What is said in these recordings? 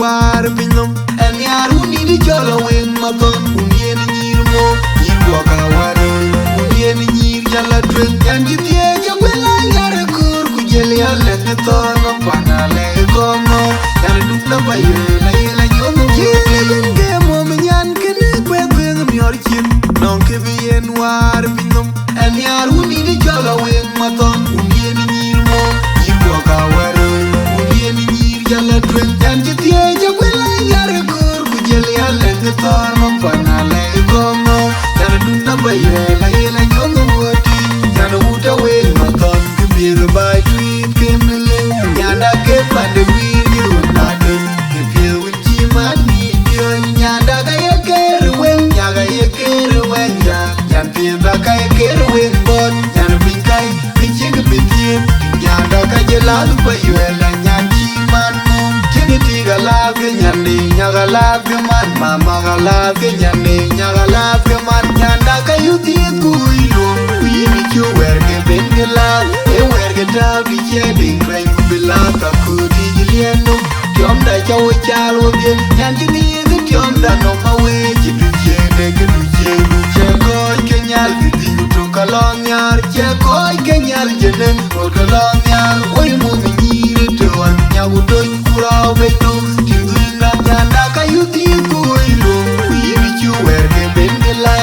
war pinom en yar undi di cholo wen maton undien nyir mo nyir boka war undien nyir jala twen kan jitie jagwela yar kur kujel yale tono panale kono yar dukna baye la yela nyono jelen ge mo menyan kene kwe kwen mior chin non ke bien war pinom en yar undi di cholo wen maton undien nyir mo nyir boka war jala twen jan jitie jagwela yar kur kujel yale tono panale kono yar dukna baye la yela nyono woti jan uta we maton kibir bai tweet kemle nyanda ke pande wir nadun kibir winchi mani dio nyanda ga yeker wen nyaga yeker wen ya jan pinda ka yeker wen bon jan pinkai pinchig pitien nyanda ka jelal baye la nyanchi man tiga la ke nyande nyaga la ke man mama ga la ke nyande nyaga la ke man nyanda ka yuti kuilo yimi chu werge bengela e werge ta bi che ding reng bila ta ku di lieno tiom da chawo chalo bi nyandi ni de tiom da no ma we ji du che de ke du che ko ke nyal di to kalon yar che ko ke nyal jenen ko kalon yar oi mu mi ni to an nyawu do kurao beto tinga nyanda ka yuti kuilo yimi chu werge bengela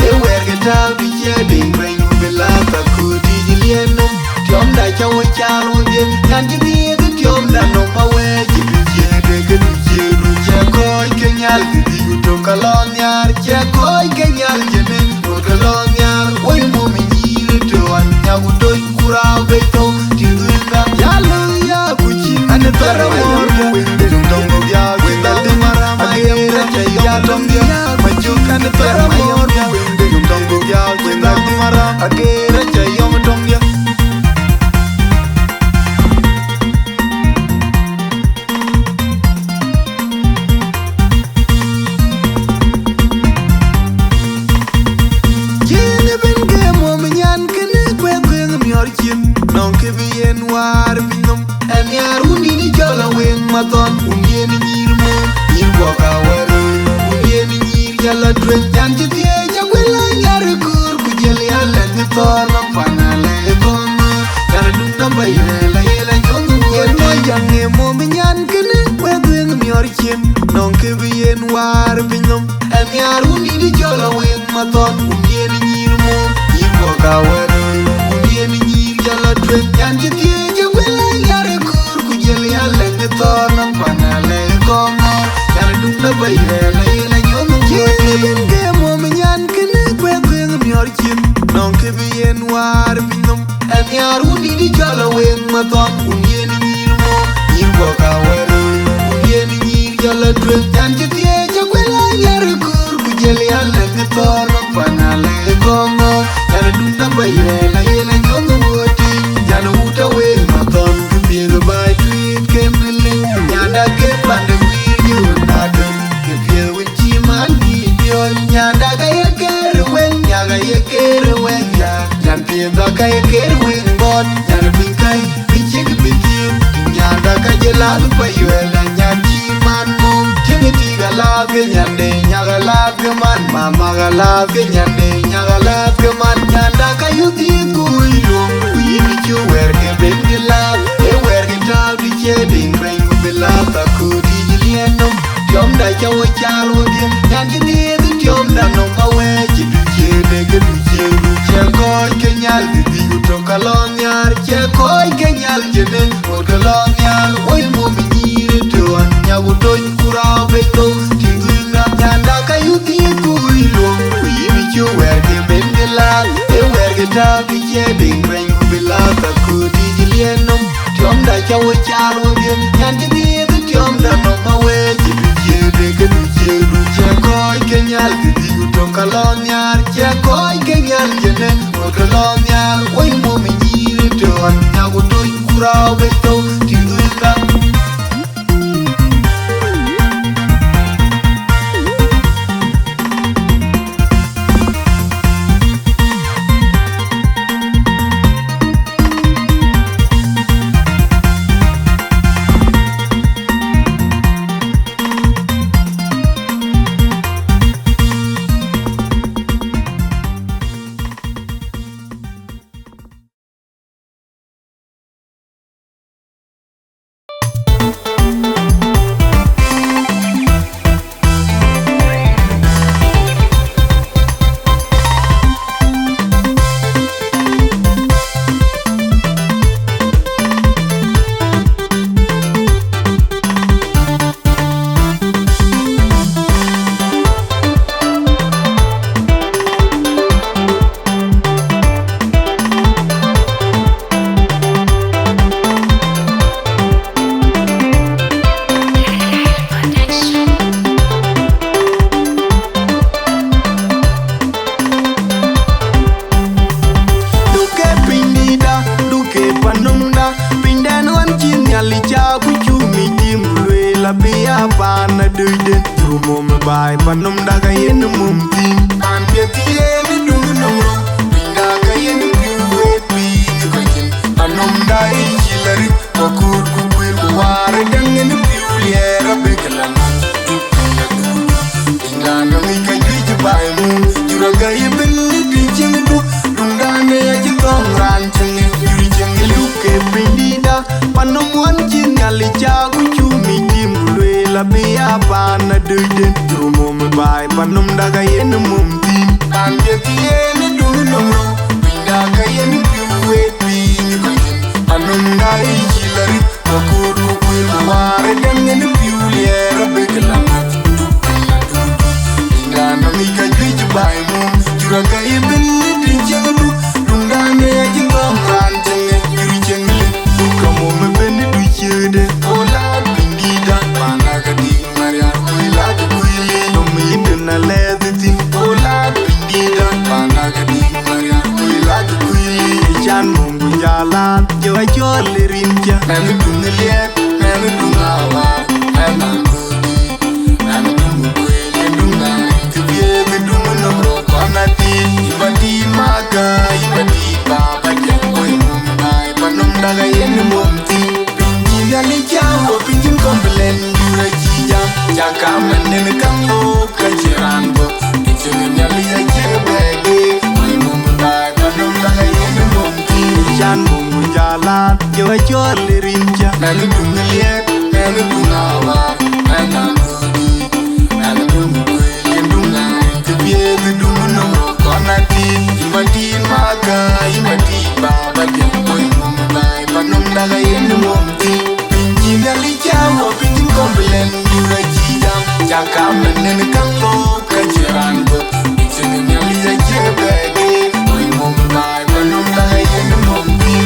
e werge ta bi che ding reng bila ta ku di lieno tiom da chawo chalo bi nyandi ni de tiom da no ma we ji du che de ke du che ko ke nyal di to kalon yar che ko ke nyal jenen ko kalon yar oi mu mi ni to an nyawu do kurao beto tinga yalo ya kuchi an tara mor tongo ya winda de marama ya ya tongo machu kan tara mor tongo ya winda de marama agera chayom tongo jene ben ge mo menyan kene kwe kwe mior chin non ke bien war binom en yar undi ni jala wen maton undien nyir mo nyir boka war undien nyir jala twen jan jitie jagwela yar kur kujel yale tono panale kono yar dukna baye la yela nyono yen mo jange mo menyan kene kwe kwe mior chin non ke bien war binom en yar undi ni jala wen maton undien nyir mo nyir boka war undien nyir jala twen jan jitie jagwela yar kur kujel yale tono panale kono yar dukna baye la yela nyono jelen ge mo menyan kene kwe kwe mior chin non ke bien war binom en yar undi di jala wen maton undien nyir mo nyir boka war undien nyir jala twen jan jitie jagwela yar kur kujel yale tono panale kono yar dukna baye la yela nyono woti jan uta we maton kibir bai tweet kemle nyanda ke pande wir nadun kibir winchi mani dio nyanda ga yeker wen nyaga yeker wen ya jan pinda ka yeker wen bon jan pinkai pinchig pitin nyanda ka jelal baye la nyanchi man mom tiniti ga la ke nyande nyaga la ke man mama ga la ke nyande nyaga la ke man nyanda ka yuti kuilo yimi chu werge bengela e werge ta bi che ding reng bila ta ku di lieno tiom da chawo chalo bi nyandi ni de tiom da no ma we ji du che de ke du che ko ke nyal di to kalon yar che ko ke nyal jenen ko kalon yar oi mo mi ni to an nyawu do kurao beto tinga nyanda ka yuti kuilo yimi chu werge bengela e werge ta bi che ding reng bila ta ku di lieno tiom da chawo chalo bi nyandi ni de tiom da no ma we ji du che de ke du che ko ke nyal di to kalon yar che ko ke nyal jenen ko kalon yar oi mo mi ni to an nyawu do kurao beto tinga pana duden rumo me bai panum daga yen mum tin pan pieti yen dung nongro pinda ga yen piwe pi kwajin panum dai chilari kokur kukwir kuware dangen piuliera bekelan pinda nongi ka juju bai mu juraga yeben di chengu dungane ya jitong ran chenge juri chenge luke pindida panum wan chingali chagu chumi timulwe la biya pana duden rumo me bai panum daga yen mum tin pan pieti yen dung nongro pinda ga yen piwe pi kwajin panum dai chilari kokur kukwir kuware dangen piuliera bekelan pinda nongi ka juju bai mu juraga yeben di chengu dungane ya jitong ran chenge juri chenge kamo me bende du chede ola pindida pana ga di maria kuila ga kuili no me yidna leziti ola pindida pana ga di maria kuila ga kuili chan mungu jala jo chole rinja nanu dungle nanu dungawa nanu kudi nanu dungu kuili dunga kibye dungu no kona ti ibadi maga ibadi baba jagoy mumbai panum daga yen mumti pinjali jago pinjin kombelen dura jija jaka menen kango kajirango pinjin nyali ya jebege oy mumbai panum daga yen mumti jan mungu jala jo chole rinja nanu dungle nanu dungawa nanu kudi nanu dungu kuili dunga kibye dungu no kona ti ibadi maga ibadi baba jagoy mumbai panum daga yen mumti pinjali jago pinjin kombelen dura jija jaka menen kango kajirango pinjin nyali ya jebege oy mumbai panum daga yen mumti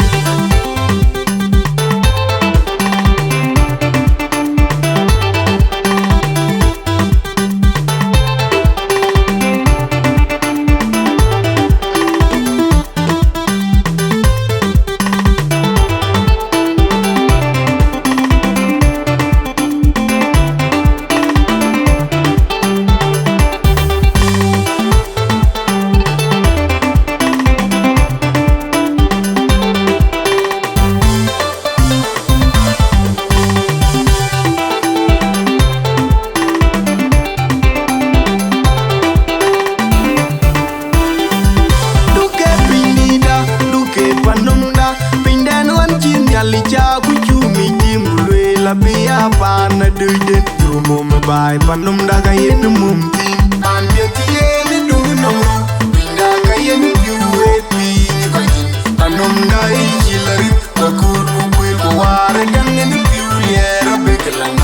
bai panum daga yen mum tin pan pieti yen dung nongro pinda ga yen piwe pi kwajin panum dai chilari kokur kukwir kuware dangen piuliera bekelan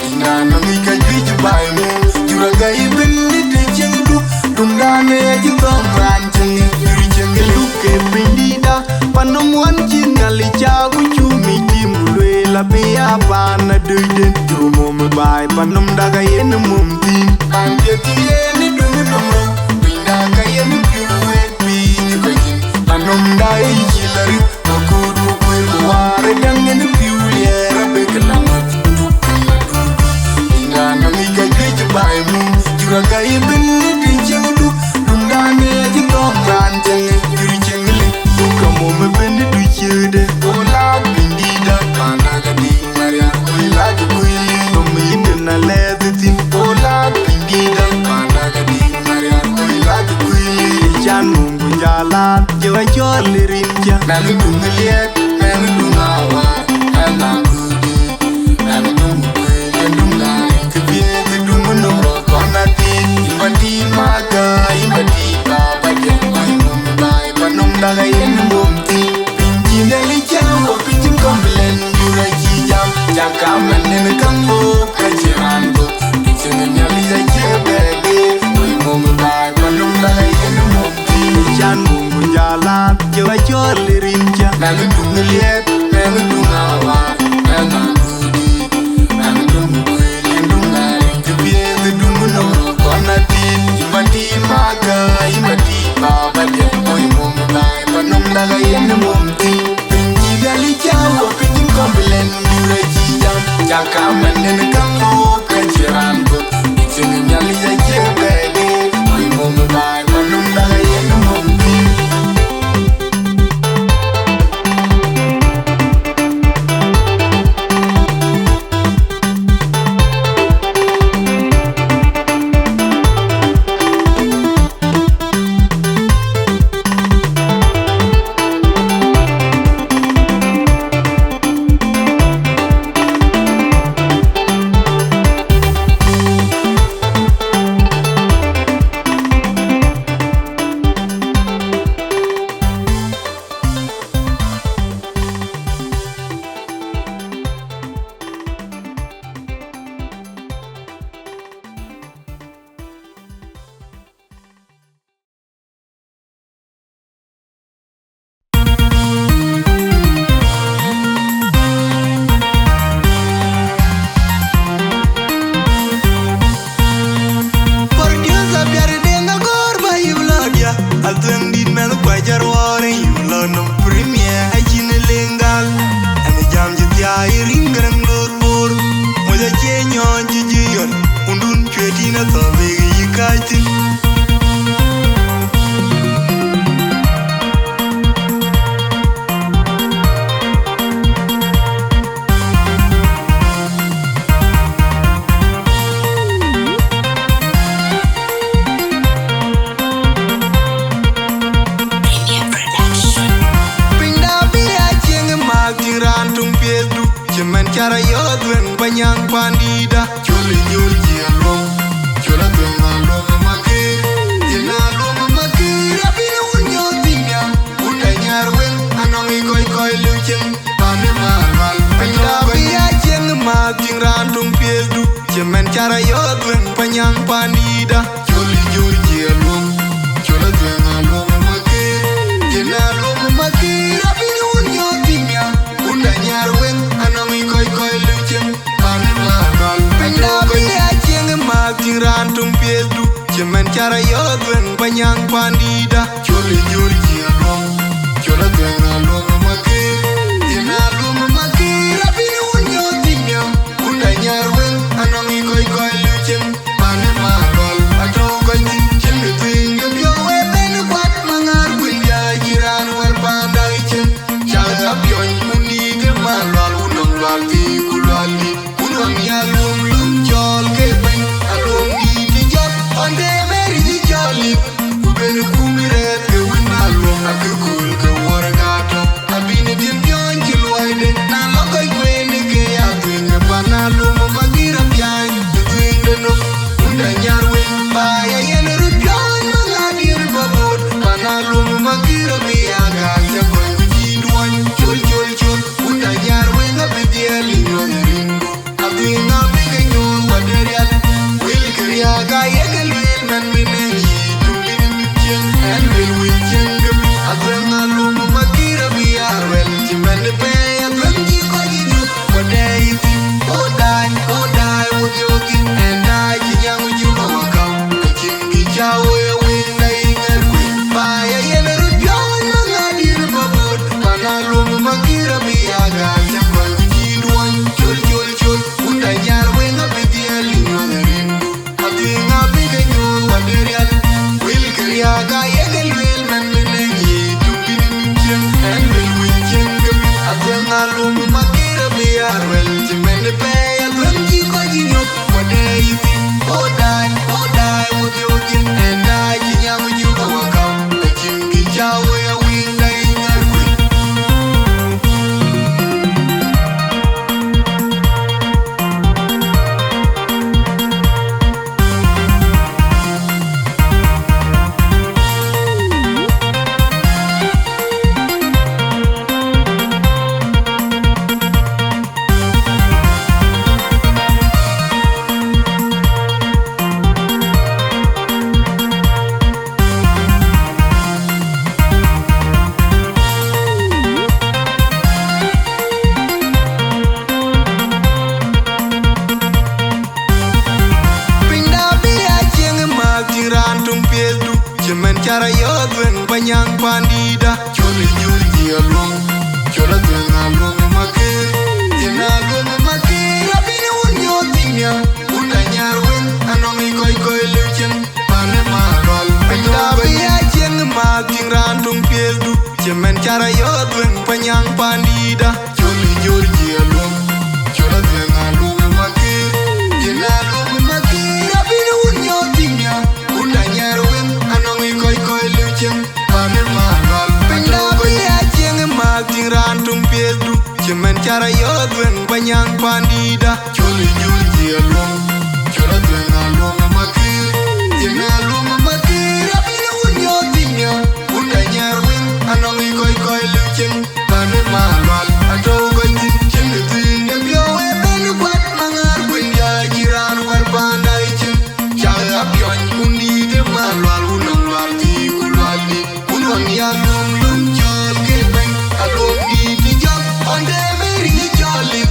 pinda nongi ka juju bai mu juraga yeben di chengu dungane ya jitong ran chenge juri chenge luke pindida panum wan chingali chagu chumi timulwe la biya pana duden rumo me bai panum daga yen mum tin pan pieti yen dung nongro pinda ga yen piwe pi kwajin panum dai chilari kokur kukwir kuware dangen piuliera bekelan pinda nongi ka juju bai mu juraga yeben di chengu dungane ya jitong ran chenge juri chenge kamo me bende du chede ola pindida pana ga di maria kuila ga kuili no me yidna leziti ola pindida pana ga di maria kuila ga kuili chan mungu jala jo chole rinja nanu dungle nanu dungawa nanu kudi nanu dungu kuili dunga kibye dungu no kona ti ibadi maga ibadi baba jagoy mumbai panum daga yen mumti pinjali jago pinjin kombelen dura jija jaka menen kango kajirango pinjin nyali ya jebege oy mumbai panum daga yen mumti jan mungu jala jo chole rinja nanu dungle nanu dungawa nanu kudi nanu dungu kuili dunga kibye dungu no kona ti ibadi maga ibadi baba jagoy mumbai panum daga yen mumti pinjali jago pinjin kombelen dura jija jaka menen Cara yodwen banyang pandida chuli nyul jialo chola twenga loma maki jina loma maki rabina unyo tinya unda nyarweng anongi koi lucheng pane malmal penda biya jeng ma tingran tung piedu jemen cara yodwen banyang pandida chuli nyul jialo chola twenga loma maki jina loma maki rabina unyo tinya unda nyarweng anongi koi lucheng pane malmal penda biya jeng ma tingran tung piedu jemen cara yodwen banyang pandida chuli nyul jialo chola twenga loma maki jina loma maki rabina unyo tinya unda nyarweng anongi koi lucheng pane malmal ato koi chimbe twinga byo ben kwat mangar kwinja jiran war panda ichen chaga byon mundi de malmal unong lwalti kulwali unong yalum lum chol ke ben alum di jot onde meri di joli ben kumiret ke win alum akul ke war gato abine dim byon kilwaide na lokoi kwene ke ya twinga panalum magira byai twinga no unda nyarwen ba ya yen rubyon mangadir babot panalum magira biaga ya boy jidwan chul unda nyarwen abedieli nyoringo abinga bigenyo waderial wil kriaga yegel wil man mineni tumbin mityen and will witchen gum abinga lum magira biarwel chimen pe abingi koyinu wadai odai wojogi and I kinyang ujuba wakam kingi chawe winda ingerkwe ba ya yen rubyon mangadir babot panalum magira biaga jamba jidwan chul unda nyarwen abedieli nyoringo abinga bigenyo waderial wil kriaga yegel wil man mineni tumbin mityen and will witchen gum abinga lum magira biarwel chimen pe abingi koyinu wadai odai wojogi and I kinyang ujuba wakam kingi chawe winda ingerkwe cara yodwen banyang pandida choli nyul jialo chola twenga loma maki jina loma maki rabina unyo yang pandida choli nyunji alum chola twenga alum makir tina alum makir apina unyo tinya unda Nyarweng anongi koi lucheng kane malwal ato ganji chende tinga pyo ebenu kwat mangar kwenya jiran war pandai chen chaya pyon undi de malwal unong lwal ti kulwali unon yang lum chol kebeng alum di tijam onde meri choli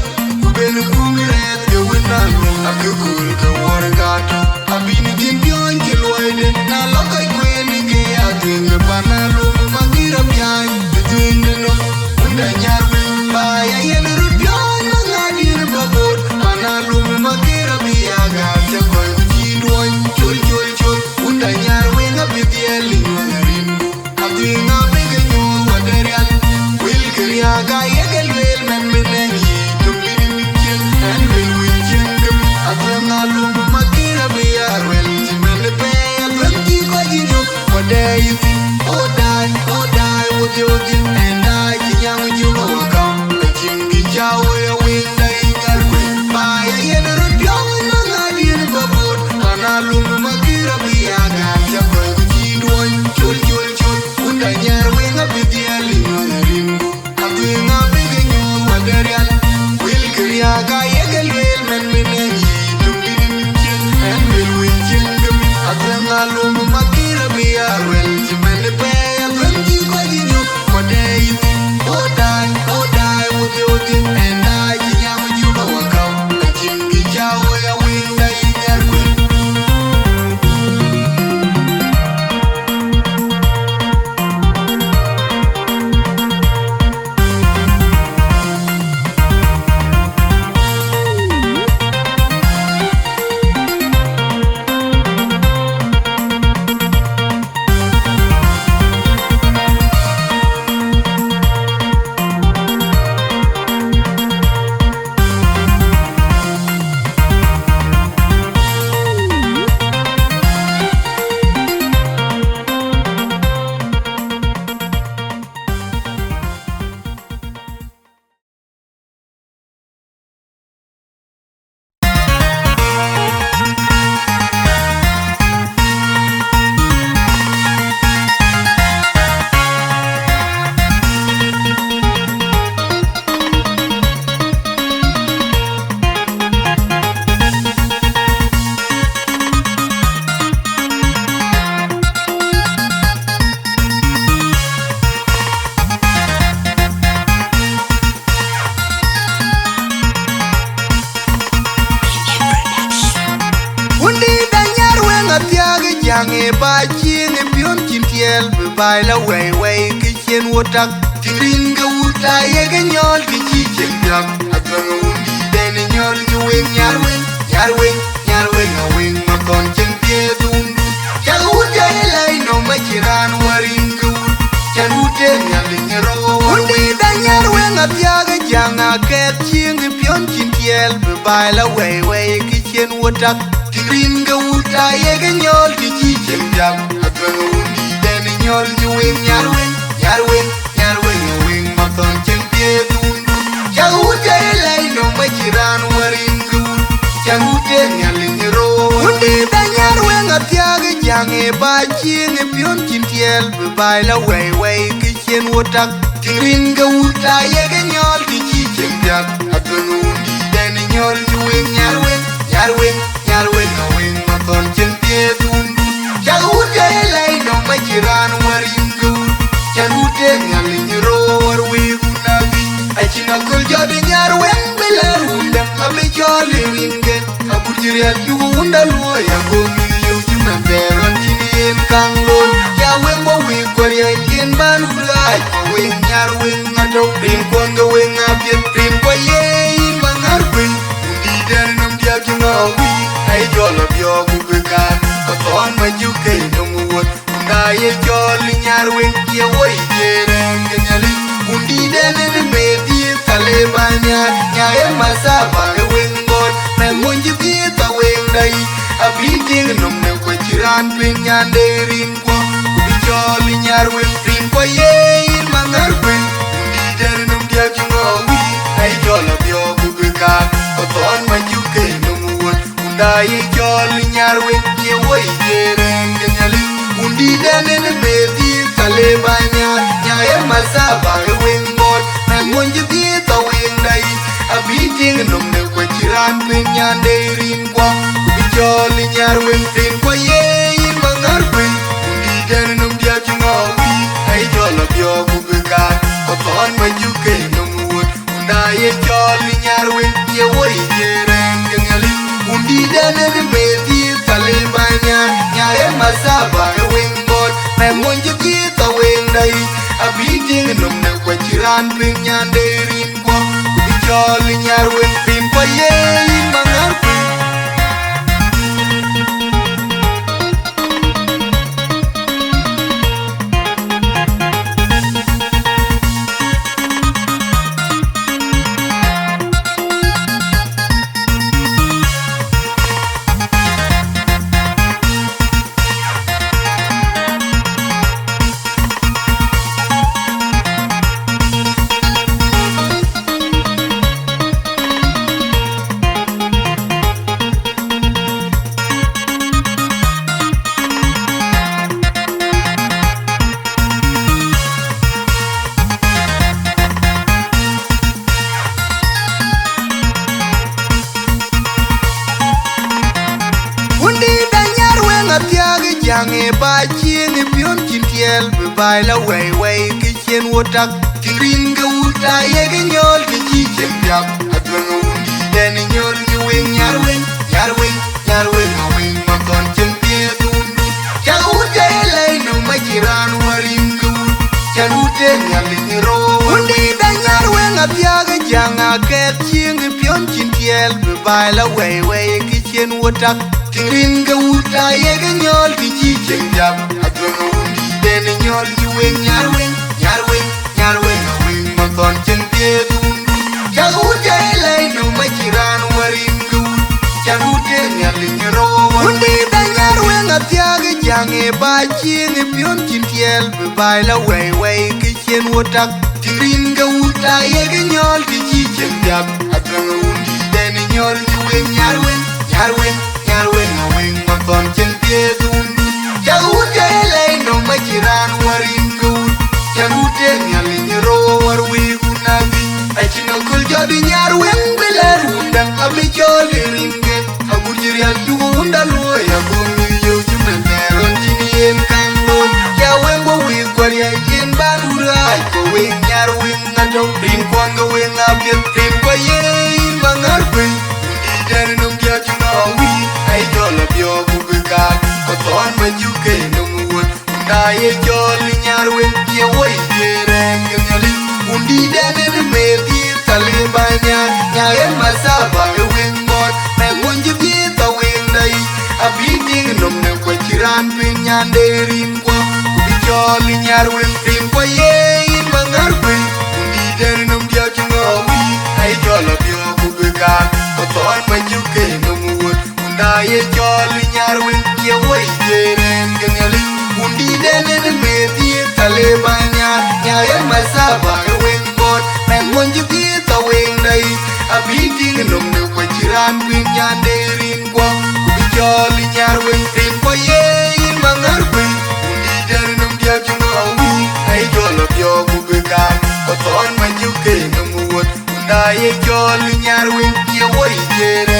kubenu kungret ke winalum akukul ke wargato abini timpyon kilwaide na lokai kweni ke atinga panalum magira pyai between no unda Nyarweng baya yen rupyon mangadir babor panalum magira biaga chakoy chidwoy chul unda Nyarweng abitieli ngarimbu atinga begenyo waderial wil kriaga yegel wel men menengi tumbini michen and will wichen gum atinga lum magira biarwel chimene pe atwenki kwajinyo wadai oh die with your dim and I young you welcome the king jawe wing dai garwe by yen rupyon mangadir babor panalum magira biaga chakoy chidwoy chul unda Nyarweng abitieli ngarimbu atinga begenyo waderial wil kriaga yegel wel men menengi tumbini michen and will wichen gum atinga lum magira biarwel chimene pe atwenki kwajinyo wadai oh die with your dim and I young you welcome the king jawe wing dai garwe Yange ba ching pion chintiel bai la way kitchen wotak tirin ga wuta ye ga nyol ki chichen dak atang undi den nyol ju wing Nyarweng wing ma kon chen pie dun cha wuta ye lai no ma chiran warin gu cha wuta nyal nyero undi den Nyarweng atyaga janga ket ching pion chintiel bai la way kitchen wotak tirin ga wuta ye ga nyol ki chichen dak atang undi den nyol ju wing Nyarweng wing ma kon chen pie dun cha wuta ye lai no ma chiran warin gu cha wuta nyal nyero undi den Nyarweng atyaga jange ba ching pion chintiel bai la way kitchen wotak tirin ga wuta ye ga nyol ki chichen dak atang undi den nyol ju wing Nyarweng wing ma kon chen pie dun cha wuta ye lai no ma chiran warin gu cha wuta nyal nyero war wi gunabi achina kol jode Nyarweng bela unda abe chole winge abujirial yu unda luo ya gomi yu chuna beron chinien kanglon ya wengo wi kwari yen ban ulai wing Nyarweng ngato rin konga wing apiet rin kwa ye mangar wing undi den nam dia kingawi ai jola bio kubekan katon majuke numuot unda ye joli Nyarweng ye woi jereng kenyali undi den ne medi talebanya nyae masaba wing god me munji ta wing dai abiting nom ne ko chiran pin nyande rin ko kubicholi Nyarweng rin ko ye mangar wing undi den nam dia kingawi ai jola bio kubekan unda ye jol Nyarweng ye woi jereng nyali undi denen beti kale banya nyae masaba weng bot na monje ti to weng dai abiting num ne ko chiran pin nyande rin kwa ku jol Nyarweng tin ko ye in mangar pin undi denen dia jungawi ai jol byo ku ga ko ton ma juke num wut unda ye jol Nyarweng ye woi jereng nyali undi denen beti kale banya nyae masaba weng bot na monje ti to weng dai abiting num ne ko chiran pin nyande rin kwa ku jol Nyarweng tin ko ye in mangar pin Jange ba chien pion kintiel be bai la wei ki chien wotak kirin ga uta ye ga nyol ki chi chen yak atwen undi den nyol ni wen Nyarweng weng ma ton chen pie dun cha uta le no ma jiran warin gu cha ute nyal ni ro undi da Nyarweng apya ga janga ke chien pion kintiel be bai la wei ki chien wotak kirin ga uta ye ga nyol ki chi chen yak atwen undi den nyol ni wen Nyarweng weng ma ton chen pie dun cha uta le no ma jiran warin gu cha ute nyal ni ro undi da Nyarweng apya ga jange ba chien pion kintiel be bai la wei ki chien wotak kirin ga uta ye ga nyol ki chi chen yak atwen undi den nyol ni wen Nyarweng weng ma ton chen pie dun cha ute le no ma jiran warin gu cha ute nyal ni ro war wi gunabi achino kul jodi Nyarweng beler unda abi joli ringe agujiri aldu unda lo ya gomi yo jume neron jinien kangon ya wengo wi kwari yen barura ko weng Nyarweng ngado rin kwanga weng abien rin kwa ye mangar pin den num dia junawi ai jolo byo ku ga ko ton ma juke num wut unda ye jol Nyarweng ye woi jereng nyali undi den me ti kale banya nyae masaba weng bot na monje ti to weng dai abiting num ne ko chiran pin nyande rin kwa ku jol Nyarweng tin ko ye in mangar pin undi den num dia junawi ai jolo byo ku ga ko ton ma juke num wut unda ye jol Nyarweng ye woi jereng nyali undi den me ti kale banya nyae masaba weng bot na monje ti to weng dai abiting num ne ko chiran pin nyande rin kwa ku jol Nyarweng tin ko ye in mangar pin undi den num dia junawi ai jolo byo ku ga ko ton ma juke num wut unda ye jol Nyarweng ye woi jereng